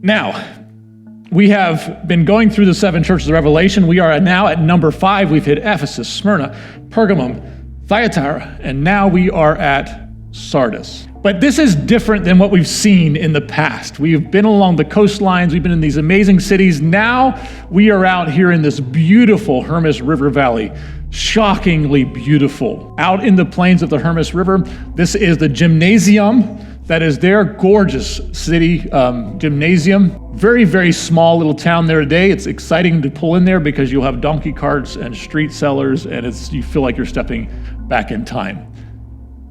Now, we have been going through the 7 churches of Revelation. We are now at number 5. We've hit Ephesus, Smyrna, Pergamum, Thyatira, and now we are at Sardis. But this is different than what we've seen in the past. We've been along the coastlines. We've been in these amazing cities. Now we are out here in this beautiful Hermes River Valley. Shockingly beautiful. Out in the plains of the Hermes River, this is the gymnasium that is there. Gorgeous city gymnasium. Very, very small little town there today. It's exciting to pull in there because you'll have donkey carts and street sellers, and you feel like you're stepping back in time.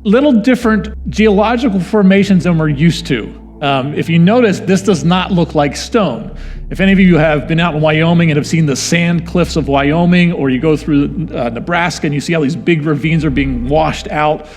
Little different geological formations than we're used to. If you notice, this does not look like stone. If any of you have been out in Wyoming and have seen the sand cliffs of Wyoming, or you go through Nebraska and you see how these big ravines are being washed out,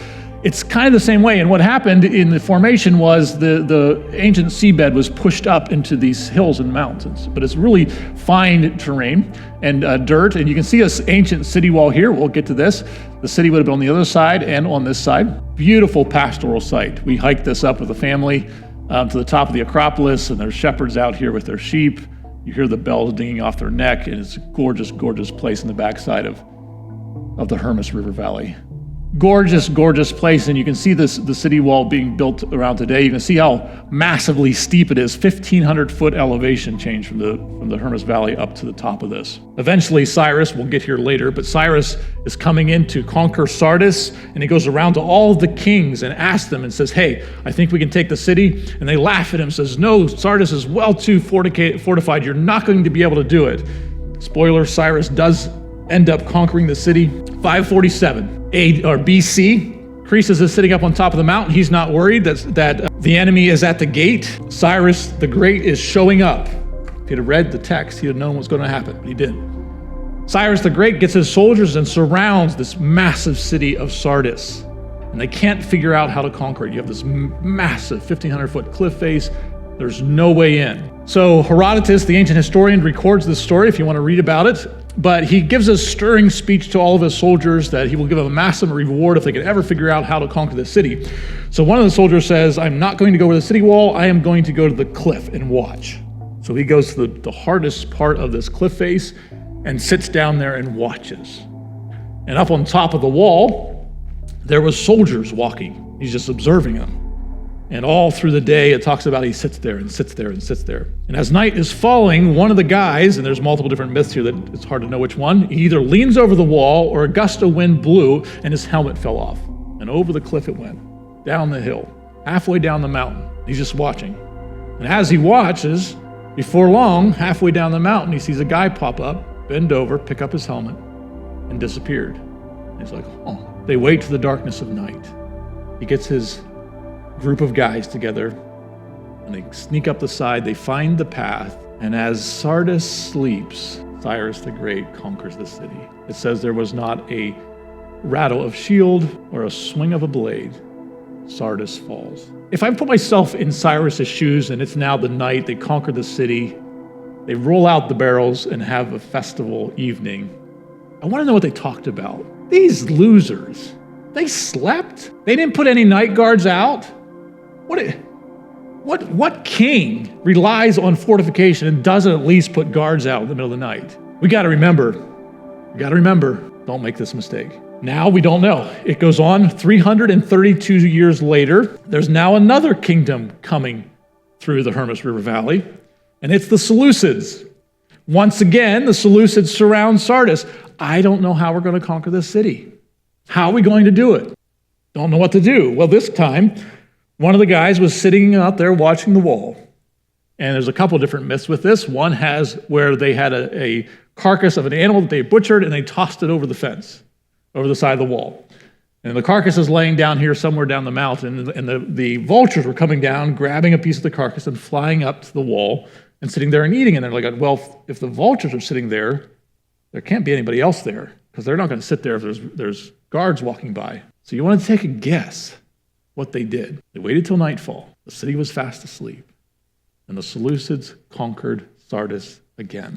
it's kind of the same way. And what happened in the formation was the ancient seabed was pushed up into these hills and mountains. But it's really fine terrain and dirt. And you can see this ancient city wall here. We'll get to this. The city would have been on the other side and on this side. Beautiful pastoral site. We hiked this up with a family to the top of the Acropolis, and there's shepherds out here with their sheep. You hear the bells dinging off their neck, and it's a gorgeous, gorgeous place in the backside of the Hermes River Valley. Gorgeous, gorgeous place, and you can see the city wall being built around today. You can see how massively steep it is. 1,500-foot elevation change from the Hermes Valley up to the top of this. Eventually, Cyrus, we'll get here later, but Cyrus is coming in to conquer Sardis, and he goes around to all the kings and asks them and says, hey, I think we can take the city. And they laugh at him and says, no, Sardis is well too fortified. You're not going to be able to do it. Spoiler, Cyrus does end up conquering the city. 547 BC. Croesus is sitting up on top of the mountain. He's not worried that the enemy is at the gate. Cyrus the Great is showing up. If he'd have read the text, he'd have known what's going to happen, but he didn't. Cyrus the Great gets his soldiers and surrounds this massive city of Sardis. And they can't figure out how to conquer it. You have this massive 1,500-foot cliff face. There's no way in. So Herodotus, the ancient historian, records this story if you want to read about it. But he gives a stirring speech to all of his soldiers that he will give them a massive reward if they could ever figure out how to conquer the city. So one of the soldiers says, I'm not going to go over the city wall. I am going to go to the cliff and watch. So he goes to the hardest part of this cliff face and sits down there and watches. And up on top of the wall, there was soldiers walking. He's just observing them. And all through the day, it talks about he sits there and sits there and sits there. And as night is falling, one of the guys, and there's multiple different myths here that it's hard to know which one, he either leans over the wall or a gust of wind blew and his helmet fell off. And over the cliff it went, down the hill, halfway down the mountain. He's just watching. And as he watches, before long, halfway down the mountain, he sees a guy pop up, bend over, pick up his helmet, and disappeared. And he's like, oh. They wait to the darkness of night. He gets his group of guys together, and they sneak up the side. They find the path, and as Sardis sleeps, Cyrus the Great conquers the city. It says there was not a rattle of shield or a swing of a blade. Sardis falls. If I put myself in Cyrus's shoes, and it's now the night, they conquer the city, they roll out the barrels and have a festival evening, I want to know what they talked about. These losers, they slept? They didn't put any night guards out? What king relies on fortification and doesn't at least put guards out in the middle of the night? We got to remember, don't make this mistake. Now we don't know. It goes on 332 years later. There's now another kingdom coming through the Hermes River Valley, and it's the Seleucids. Once again, the Seleucids surround Sardis. I don't know how we're going to conquer this city. How are we going to do it? Don't know what to do. Well, this time, one of the guys was sitting out there watching the wall. And there's a couple different myths with this. One has where they had a carcass of an animal that they butchered and they tossed it over the fence, over the side of the wall. And the carcass is laying down here somewhere down the mountain, and the vultures were coming down, grabbing a piece of the carcass and flying up to the wall and sitting there and eating. And they're like, well, if the vultures are sitting there, there can't be anybody else there, because they're not going to sit there if there's guards walking by. So you want to take a guess what they did. They waited till nightfall. The city was fast asleep. And the Seleucids conquered Sardis again.